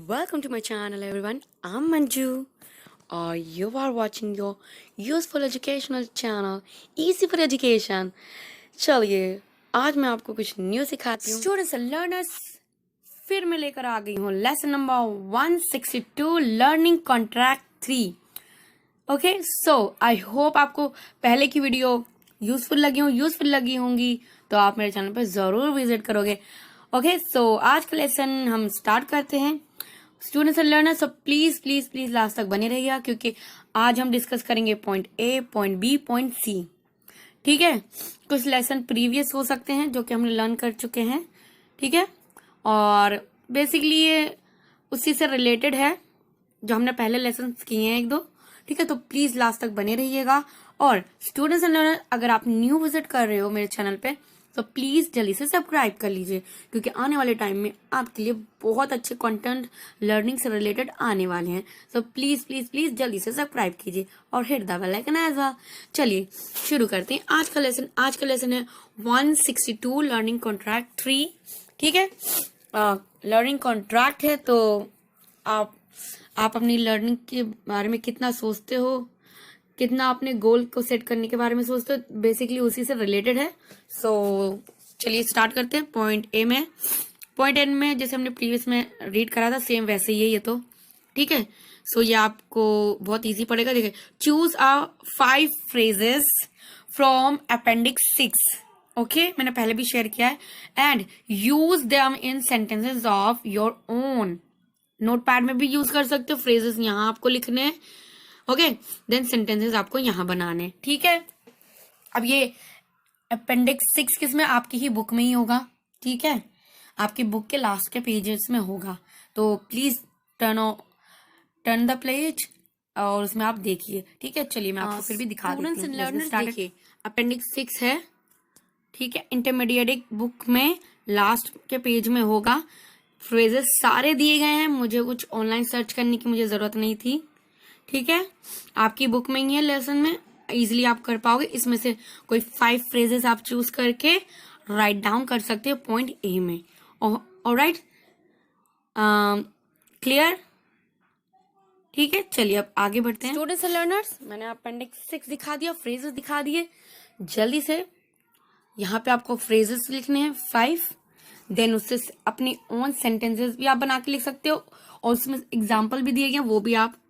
Welcome to my channel, everyone. I'm Manju. You are watching your useful educational channel, Easy for Education. चलिए आज मैं आपको कुछ new सिखाती हूँ। स्टूडेंट्स एंड लर्नर्स, फिर मैं लेकर आ गई हूँ lesson number 162 learning contract 3। Okay, so I hope आपको पहले की वीडियो यूजफुल लगी होंगी तो आप मेरे चैनल पर जरूर विजिट करोगे। ओके, सो आज का लेसन हम स्टार्ट करते हैं। स्टूडेंट्स एंड लर्नर्स, सब प्लीज प्लीज प्लीज लास्ट तक बने रहिएगा क्योंकि आज हम डिस्कस करेंगे point A, point B, point C. ठीक है, कुछ लेसन प्रीवियस हो सकते हैं जो कि हमने लर्न कर चुके हैं। ठीक है, और बेसिकली ये उसी से रिलेटेड है जो हमने पहले लेसन किए हैं एक दो। ठीक है, तो प्लीज लास्ट तक बने रहिएगा। और स्टूडेंट्स एंड लर्नर, अगर आप न्यू विजिट कर रहे हो मेरे चैनल पे तो प्लीज जल्दी से सब्सक्राइब कर लीजिए क्योंकि आने वाले टाइम में आपके लिए बहुत अच्छे कंटेंट लर्निंग से रिलेटेड आने वाले हैं। सो प्लीज प्लीज प्लीज जल्दी से सब्सक्राइब कीजिए और hit the bell icon as well. चलिए शुरू करते हैं आज का लेसन। आज का लेसन है 162 लर्निंग कॉन्ट्रैक्ट 3। ठीक है, लर्निंग कॉन्ट्रैक्ट है तो आप अपनी लर्निंग के बारे में कितना सोचते हो, कितना अपने गोल को सेट करने के बारे में सोचते हो, बेसिकली उसी से रिलेटेड है। सो चलिए स्टार्ट करते हैं। पॉइंट ए में, पॉइंट एन में जैसे हमने प्रीवियस में रीड करा था सेम वैसे ही है ये तो। ठीक है, सो ये आपको बहुत इजी पड़ेगा। देखिए, choose a 5 phrases from appendix 6। Okay, मैंने पहले भी शेयर किया है। And use them in sentences of your own. Notepad में भी यूज कर सकते हो, फ्रेजेस यहाँ आपको लिखने हैं। ओके, देन सेंटेंसेस आपको यहाँ बनाने। ठीक है, अब ये अपेंडिक्स 6 किस में, आपकी ही बुक में ही होगा। ठीक है, आपकी बुक के लास्ट के पेजेस में होगा, तो प्लीज टर्न द पेज और उसमें आप देखिए। ठीक है, चलिए मैं आपको फिर भी दिखा देती हूँ। देखिए, अपेंडिक्स 6 है। ठीक है, इंटरमीडिएट बुक में लास्ट के पेज में होगा। फ्रेजेस सारे दिए गए हैं, मुझे कुछ ऑनलाइन सर्च करने की मुझे जरूरत नहीं थी। ठीक है, आपकी बुक में ही है, लेसन में इजिली आप कर पाओगे। इसमें से कोई 5 फ्रेजेस आप चूज करके राइट डाउन कर सकते हो पॉइंट ए में। Alright, clear? ठीक है, चलिए अब आगे बढ़ते हैं। स्टूडेंट्स एंड लर्नर्स, मैंने अपेंडिक्स 6 दिखा दिया, फ्रेजेस दिखा दिए। जल्दी से यहाँ पे आपको फ्रेजेस लिखने हैं 5, देन उससे अपनी ओन सेंटेंसेस भी आप बना के लिख सकते हो और उसमें एग्जाम्पल भी दिए गए, वो भी आप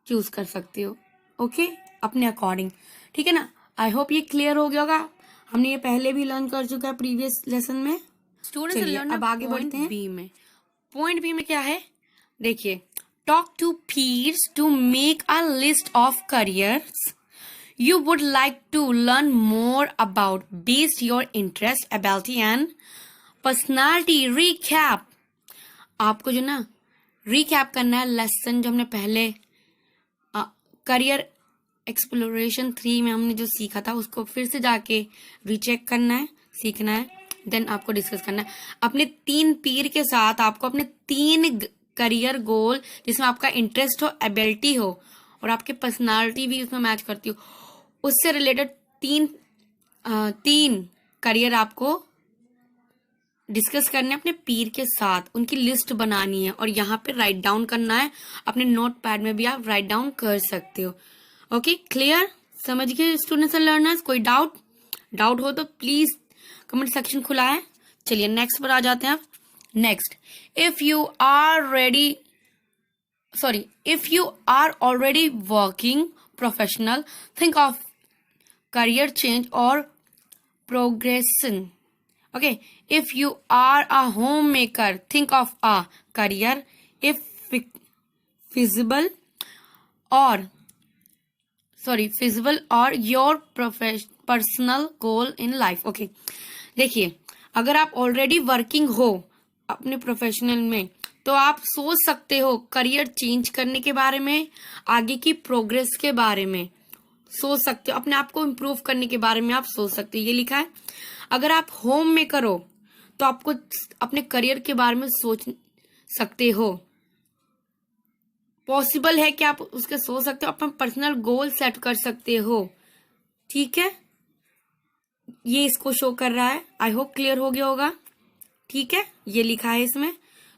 चूज कर सकते हो। ओके, अपने अकॉर्डिंग। ठीक है ना, आई होप ये क्लियर हो गया होगा। हमने ये पहले भी लर्न कर चुका है प्रीवियस लेसन में। स्टूडेंट्स, अब आगे बढ़ते हैं बी में। पॉइंट बी में क्या है, देखिए, talk to peers to make a list of careers you would like to learn more about based your interest, ability and personality. recap, आपको जो ना recap करना है लेसन जो हमने पहले करियर एक्सप्लोरेशन 3 में हमने जो सीखा था उसको फिर से जाके रीचेक करना है, सीखना है, देन आपको डिस्कस करना है अपने 3 पीर के साथ। आपको अपने 3 करियर गोल जिसमें आपका इंटरेस्ट हो, एबिलिटी हो और आपकी पर्सनालिटी भी उसमें मैच करती हो, उससे रिलेटेड 3 करियर आपको डिस्कस करने हैं अपने पीर के साथ, उनकी लिस्ट बनानी है और यहाँ पे राइट डाउन करना है। अपने नोट पैड में भी आप राइट डाउन कर सकते हो। Okay, clear? समझ गए स्टूडेंट्स एंड लर्नर्स? कोई डाउट हो तो प्लीज कमेंट सेक्शन खुला है। चलिए नेक्स्ट पर आ जाते हैं आप। Next, if you are already working professional, think of career change or progression. Okay, if you are a homemaker, think of a career if feasible or your personal goal in life. Okay, देखिए, अगर आप already working हो अपने professional में तो आप सोच सकते हो करियर चेंज करने के बारे में, आगे की प्रोग्रेस के बारे में सोच सकते हो, अपने आप को इम्प्रूव करने के बारे में आप सोच सकते हो। ये लिखा है। अगर आप होम में करो तो आपको अपने करियर के बारे में सोच सकते हो, पॉसिबल है कि आप उसके सोच सकते हो, अपना पर्सनल गोल सेट कर सकते हो। ठीक है, ये इसको शो कर रहा है। आई होप क्लियर हो गया होगा। ठीक है, ये लिखा है इसमें,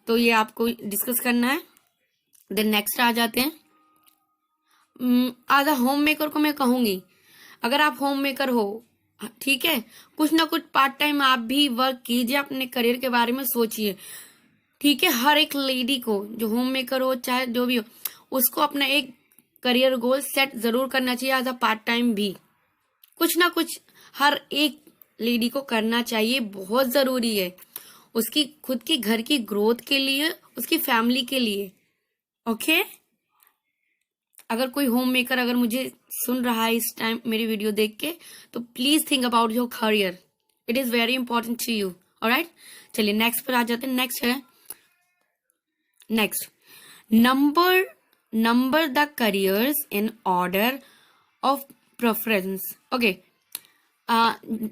तो ये आपको डिस्कस करना है। देन नेक्स्ट आ जाते हैं, एज अ होम मेकर को मैं कहूंगी, अगर आप होम मेकर हो, ठीक है, कुछ ना कुछ पार्ट टाइम आप भी वर्क कीजिए, अपने करियर के बारे में सोचिए। ठीक है, हर एक लेडी को जो होम मेकर हो चाहे जो भी हो, उसको अपना एक करियर गोल सेट जरूर करना चाहिए, एज अ पार्ट टाइम भी कुछ ना कुछ हर एक लेडी को करना चाहिए, बहुत जरूरी है उसकी खुद की घर की ग्रोथ के लिए, उसकी फैमिली के लिए। ओके, अगर कोई होम मेकर अगर मुझे सुन रहा है इस टाइम मेरी वीडियो देख के, तो please think about your career, it is very important to you. Alright, चलिए नेक्स्ट पर आ जाते हैं। नेक्स्ट है, next, number the careers in order of preference. Okay,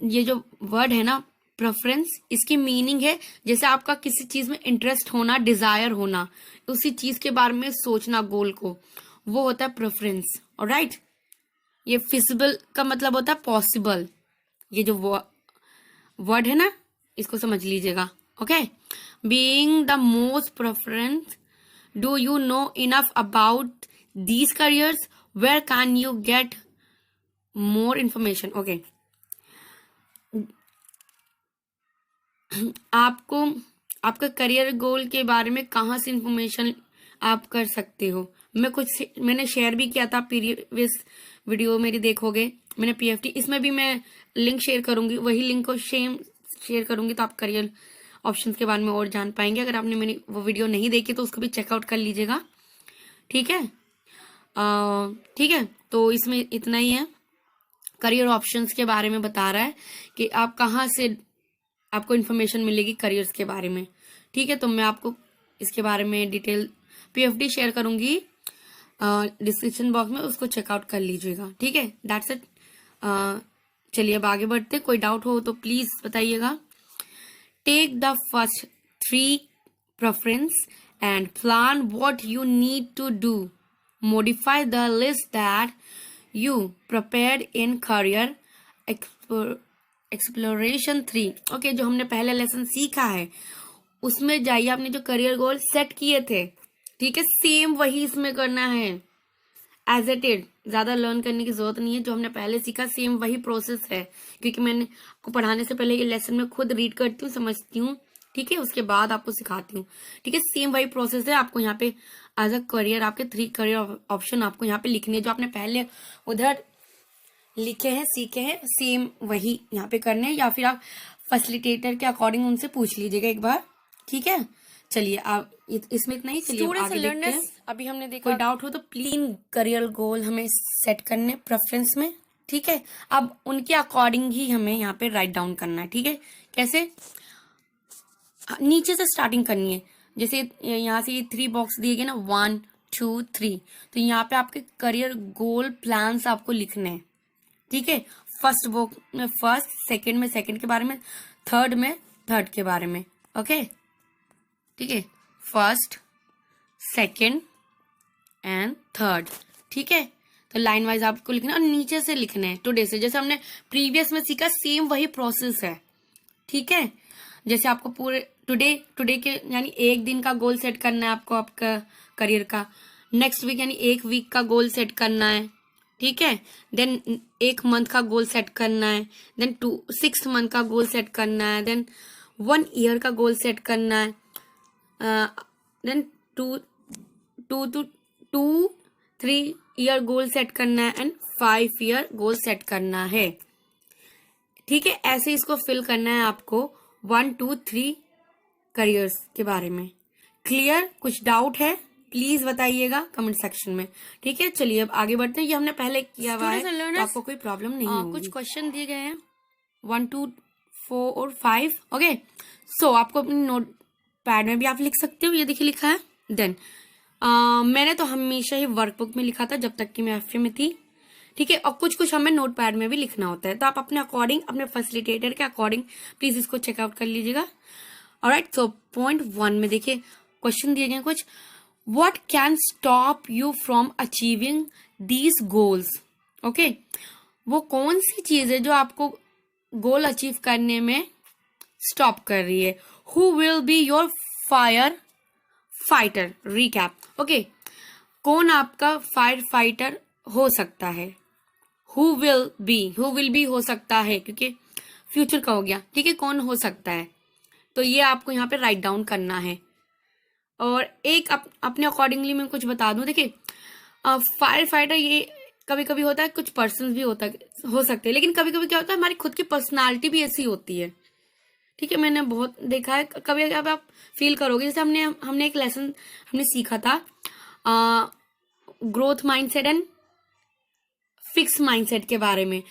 ये जो वर्ड है ना प्रेफरेंस, इसकी मीनिंग है जैसे आपका किसी चीज में इंटरेस्ट होना, डिजायर होना, उसी चीज के बारे में सोचना, गोल को, वो होता है प्रेफरेंस। ऑलराइट, ये फिजिबल का मतलब होता है पॉसिबल। ये जो वर्ड है ना, इसको समझ लीजिएगा। Okay, being the most preference, do you know enough about these careers, where can you get more information. Okay, आपको आपका करियर गोल के बारे में कहाँ से इंफॉर्मेशन आप कर सकते हो, मैंने शेयर भी किया था प्रीवियस वीडियो मेरी, देखोगे मैंने पीएफटी, इसमें भी मैं लिंक शेयर करूंगी, वही लिंक को शेयर करूंगी, तो आप करियर ऑप्शंस के बारे में और जान पाएंगे। अगर आपने मेरी वो वीडियो नहीं देखी तो उसको भी चेकआउट कर लीजिएगा। ठीक है, ठीक है, तो इसमें इतना ही है, करियर ऑप्शंस के बारे में बता रहा है कि आप कहाँ से आपको इन्फॉर्मेशन मिलेगी करियर्स के बारे में। ठीक है, तो मैं आपको इसके बारे में डिटेल पीएफडी शेयर करूंगी डिस्क्रिप्शन बॉक्स में, उसको चेकआउट कर लीजिएगा। ठीक है, दैट्स इट। चलिए अब आगे बढ़ते, कोई डाउट हो तो प्लीज बताइएगा। Take the first 3 preference and plan what you need to do. Modify the list that you prepared in career exploration 3। Okay, जो हमने पहले लेसन सीखा है उसमें जाइए, आपने जो करियर गोल सेट किए थे, ठीक है, सेम वही इसमें करना है, एज इट इज, ज्यादा लर्न करने की जरूरत नहीं है, जो हमने पहले सीखा सेम वही प्रोसेस है, क्योंकि मैंने आपको पढ़ाने से पहले ये लेसन में खुद रीड करती हूँ, समझती हूँ, ठीक है, उसके बाद आपको सिखाती हूँ। ठीक है, सेम वही प्रोसेस है, आपको यहाँ पे एज अ करियर आपके 3 करियर ऑप्शन आपको यहाँ पे लिखने, जो आपने पहले उधर लिखे हैं, सीखे हैं, सेम वही यहाँ पे करने हैं, या फिर आप फैसिलिटेटर के अकॉर्डिंग उनसे पूछ लीजिएगा एक बार। ठीक है, चलिए आप इसमें इतना ही, चलिए आगे देखते हैं। अभी हमने देखा, कोई डाउट हो तो प्लीज करियर गोल हमें सेट करने प्रेफरेंस में। ठीक है, अब उनके अकॉर्डिंग ही हमें यहाँ पे राइट डाउन करना है। ठीक है, कैसे, नीचे से स्टार्टिंग करनी है, जैसे यहाँ से ये 3 बॉक्स दिए गए ना, 1 2 3, तो यहाँ पे आपके करियर गोल प्लान्स आपको लिखने हैं। ठीक है, फर्स्ट बॉक्स में फर्स्ट, सेकंड में सेकंड के बारे में, थर्ड में थर्ड के बारे में। ओके, ठीक है, फर्स्ट, सेकंड एंड थर्ड। ठीक है, तो लाइन वाइज आपको लिखना है और नीचे से लिखना है टुडे से, जैसे हमने प्रीवियस में सीखा सेम वही प्रोसेस है। ठीक है, जैसे आपको पूरे टुडे के यानी एक दिन का गोल सेट करना है आपको, आपका करियर का। नेक्स्ट वीक यानी एक वीक का गोल सेट करना है। ठीक है, देन 1 मंथ का गोल सेट करना है, देन 6 मंथ का गोल सेट करना है, देन 1 ईयर का गोल सेट करना है, देन 2-3 ईयर गोल सेट करना है, एंड 5 ईयर गोल सेट करना है। ठीक है, ऐसे इसको फिल करना है आपको 1 2 3 करियर्स के बारे में। क्लियर? कुछ डाउट है प्लीज बताइएगा कमेंट सेक्शन में। ठीक है, चलिए अब आगे बढ़ते हैं, ये हमने पहले किया हुआ है, तो आपको कोई प्रॉब्लम नहीं होगी। कुछ क्वेश्चन दिए गए हैं 1 2 4 और 5। ओके, सो आपको अपनी नोट पैड में भी आप लिख सकते हो, ये देखिए लिखा है। देन मैंने तो हमेशा ही वर्कबुक में लिखा था जब तक कि मैं एफए में थी। ठीक है, और कुछ हमें नोट पैड में भी लिखना होता है, तो आप अपने अकॉर्डिंग, अपने फैसिलिटेटर के अकॉर्डिंग प्लीज इसको चेकआउट कर लीजिएगा। ऑलराइट, सो पॉइंट 1 में देखिए क्वेश्चन दिए गए कुछ, what can stop you from achieving these goals. Okay, वो कौन सी चीज है जो आपको गोल अचीव करने में स्टॉप कर रही है। Who will be your fire fighter, recap. Okay, कौन आपका फायर फाइटर हो सकता है? हु विल बी हो सकता है, क्योंकि फ्यूचर का हो गया, ठीक है, कौन हो सकता है, तो ये आपको यहाँ पे राइट डाउन करना है। और एक अपने अकॉर्डिंगली मैं कुछ बता दूं, देखिए फायर फाइटर ये कभी कभी होता है, कुछ पर्सन भी हो सकते हैं, लेकिन कभी कभी क्या होता है, हमारी खुद की पर्सनालिटी भी ऐसी होती है, ठीक है। मैंने बहुत देखा है, कभी कभी आप फील करोगे, जैसे हमने एक लेसन हमने सीखा था, growth mindset and fix mindset के बारे में।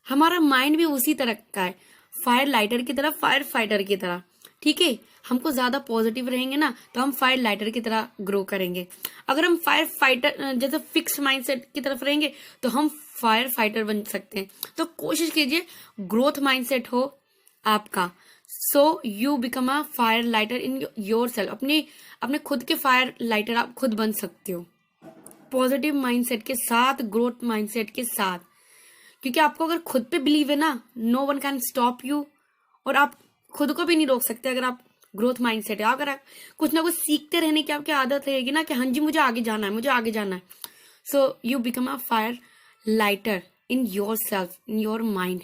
हमारा माइंड भी उसी तरह का है, फायर लाइटर की तरह, फायर फाइटर की तरह, ठीक है। हमको ज्यादा पॉजिटिव रहेंगे ना, तो हम फायर लाइटर की तरह ग्रो करेंगे। अगर हम फायर फाइटर जैसे फिक्स माइंडसेट की तरफ रहेंगे, तो हम फायर फाइटर बन सकते हैं। तो कोशिश कीजिए ग्रोथ माइंडसेट हो आपका, so you become a fire lighter in your self. अपने खुद के फायर लाइटर आप खुद बन सकते हो, पॉजिटिव माइंडसेट के साथ, ग्रोथ माइंडसेट के साथ। क्योंकि आपको अगर खुद पे बिलीव है ना, no one can stop you, और आप खुद को भी नहीं रोक सकते अगर आप ग्रोथ माइंडसेट है। अगर आप कुछ ना कुछ सीखते रहने की आपकी आदत रहेगी ना, कि हाँ जी मुझे आगे जाना है, मुझे आगे जाना है, so you become a fire lighter in your self, in your mind.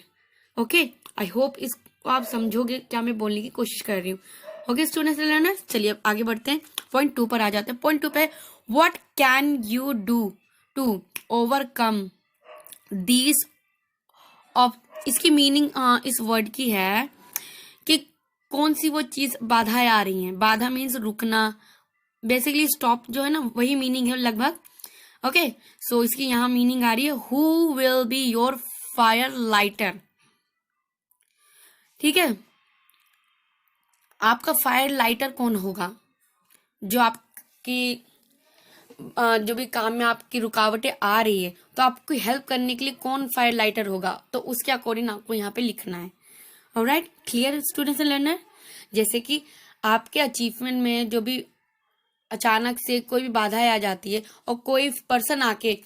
Okay, I hope इसको आप समझोगे क्या मैं बोलने की कोशिश कर रही हूँ। ओके स्टूडेंट्स लर्नर्स, चलिए अब आगे बढ़ते हैं, पॉइंट 2 पर आ जाते हैं। पॉइंट 2 पे, what can you do to overcome these of. इसकी मीनिंग इस वर्ड की है कि कौन सी वो चीज बाधाएं आ रही हैं। बाधा मीन्स रुकना, बेसिकली स्टॉप जो है ना, वही मीनिंग है लगभग। ओके, सो इसकी यहाँ मीनिंग आ रही है, who will be your fire lighter, ठीक है। आपका फायर लाइटर कौन होगा, जो आपकी जो भी काम में आपकी रुकावटें आ रही है, तो आपको हेल्प करने के लिए कौन फायर लाइटर होगा, तो उसके अकॉर्डिंग आपको यहाँ पे लिखना है। Alright, clear students and learner. जैसे कि आपके अचीवमेंट में जो भी अचानक से कोई भी बाधाएं आ जाती है, और कोई पर्सन आके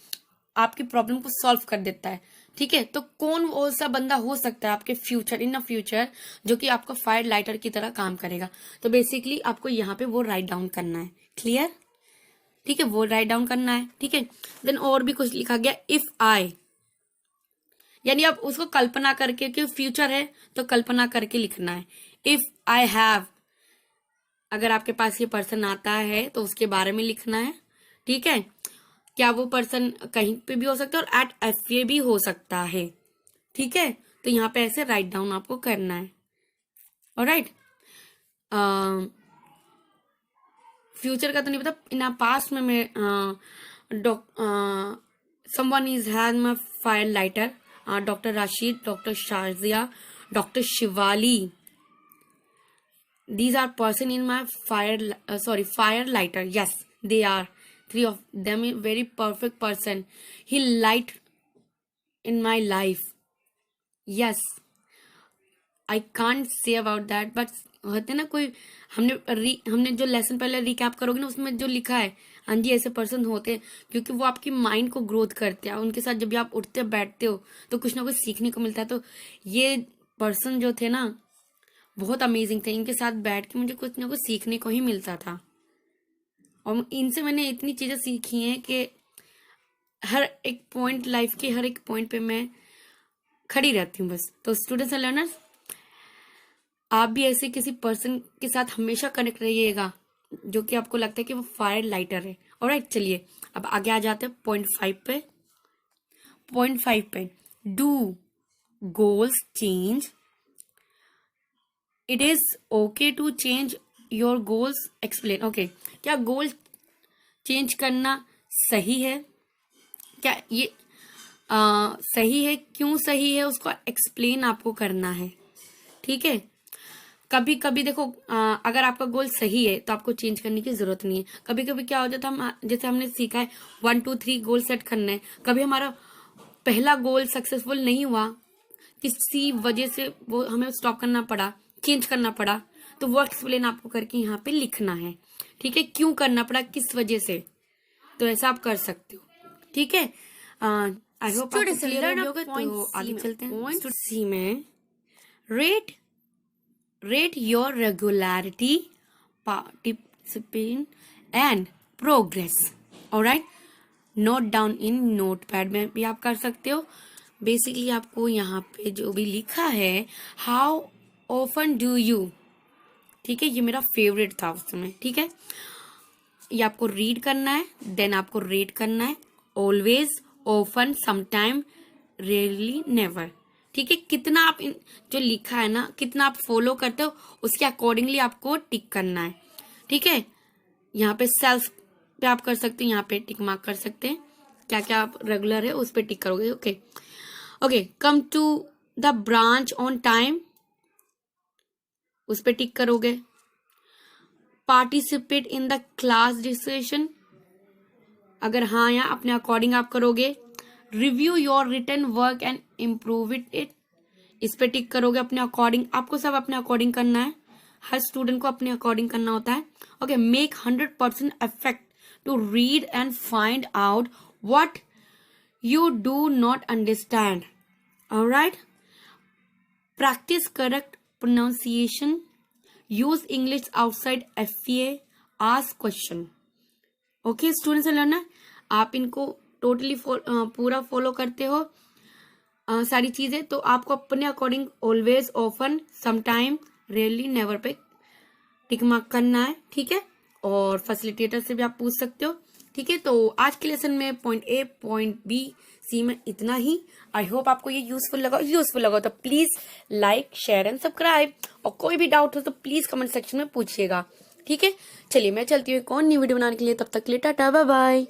आपकी प्रॉब्लम को सॉल्व कर देता है, ठीक है, तो कौन वो सा बंदा हो सकता है आपके फ्यूचर, इन अ फ्यूचर, जो कि आपका फायर लाइटर की तरह काम करेगा। तो बेसिकली आपको यहाँ पे वो राइट डाउन करना है, क्लियर, ठीक है, वो राइट डाउन करना है, ठीक है। देन और भी कुछ लिखा गया, इफ आई, यानी आप उसको कल्पना करके, कि फ्यूचर है तो कल्पना करके लिखना है। इफ आई हैव, अगर आपके पास ये पर्सन आता है तो उसके बारे में लिखना है, ठीक है। क्या वो पर्सन कहीं पे भी हो सकता है, और एट एफ भी हो सकता है, ठीक है। तो यहाँ पे ऐसे राइट डाउन आपको करना है। ऑलराइट, फ्यूचर का तो नहीं पता, इन पास्ट में मैं someone is has my fire lighter, doctor Rashid, doctor Shazia, doctor Shivali, these are person in my fire lighter. Yes, they are, 3 of them is very perfect person, he light in my life. Yes, I can't say about that, but होते ना कोई, हमने जो lesson पहले recap करोगे ना, उसमें जो लिखा है, हाँ जी ऐसे पर्सन होते हैं, क्योंकि वो आपकी माइंड को ग्रोथ करते हैं। उनके साथ जब भी आप उठते बैठते हो तो कुछ ना कुछ सीखने को मिलता है। तो ये पर्सन जो थे ना, बहुत अमेजिंग थे, इनके साथ बैठ के मुझे कुछ ना कुछ सीखने को ही मिलता था, और इनसे मैंने इतनी चीज़ें सीखी हैं कि हर एक पॉइंट, लाइफ के हर एक पॉइंट पे मैं खड़ी रहती हूँ बस। तो स्टूडेंट्स एंड लर्नर्स, आप भी ऐसे किसी पर्सन के साथ हमेशा कनेक्ट रहिएगा, जो कि आपको लगता है कि वो फायर लाइटर है। ऑलराइट, चलिए अब आगे आ जाते हैं पॉइंट 5 पे। पॉइंट 5 पे, do goals change, it is okay to change your goals, explain. Okay, क्या गोल चेंज करना सही है? क्या ये सही है? क्यों सही है, उसको एक्सप्लेन आपको करना है, ठीक है। कभी कभी देखो, अगर आपका गोल सही है तो आपको चेंज करने की जरूरत नहीं है। कभी कभी क्या हो जाता है, हम जैसे हमने सीखा है 1 2 3 गोल सेट करना है, कभी हमारा पहला गोल सक्सेसफुल नहीं हुआ, किसी वजह से वो हमें स्टॉप करना पड़ा, चेंज करना पड़ा, तो वो एक्सप्लेन आपको करके यहाँ पे लिखना है, ठीक है, क्यों करना पड़ा, किस वजह से। तो ऐसा आप कर सकते हो, ठीक है। आई होप आपको क्लियर हो गया। तो आगे चलते हैं। पॉइंट सी में, rate your regularity participate and progress. Alright, note down in notepad में भी आप कर सकते हो। बेसिकली आपको यहाँ पे जो भी लिखा है, हाउ ऑफन डू यू, ठीक है, ये मेरा फेवरेट था उस समय, ठीक है। ये आपको रीड करना है, देन आपको रेट करना है, always, often, sometime, rarely, never, ठीक है। कितना आप जो लिखा है ना, कितना आप फॉलो करते हो, उसके अकॉर्डिंगली आपको टिक करना है, ठीक है। यहाँ पे सेल्फ पे आप कर सकते हैं, यहाँ पे टिक मार्क कर सकते हैं, क्या क्या आप रेगुलर है उस पर टिक करोगे। Okay okay, come to the branch on time, उस पर टिक करोगे। Participate in the class discussion, अगर हाँ या अपने अकॉर्डिंग आप करोगे। Review your written work and improve it, इस पे टिक करोगे अपने अकॉर्डिंग। आपको सब अपने अकॉर्डिंग करना है, हर स्टूडेंट को अपने अकॉर्डिंग करना होता है। Okay, make 100% effect to read and find out what you do not understand. Alright, practice correct pronunciation, use English outside FA, ask question. Okay students and learner, आप इनको टोटली पूरा फॉलो करते हो सारी चीजें, तो आपको अपने according always, often, sometime, rarely, never पे टिक मार्क करना है, ठीक है। और फैसिलिटेटर से भी आप पूछ सकते हो, ठीक है। तो आज के लेसन में पॉइंट ए, पॉइंट बी, सी में इतना ही। आई होप आपको ये यूजफुल लगा तो please like, share and subscribe. और कोई भी डाउट हो तो प्लीज कमेंट सेक्शन में पूछिएगा, ठीक है। चलिए मैं चलती हूँ एक और न्यू वीडियो बनाने के लिए, तब तक के लिए टाटा बाय बाय।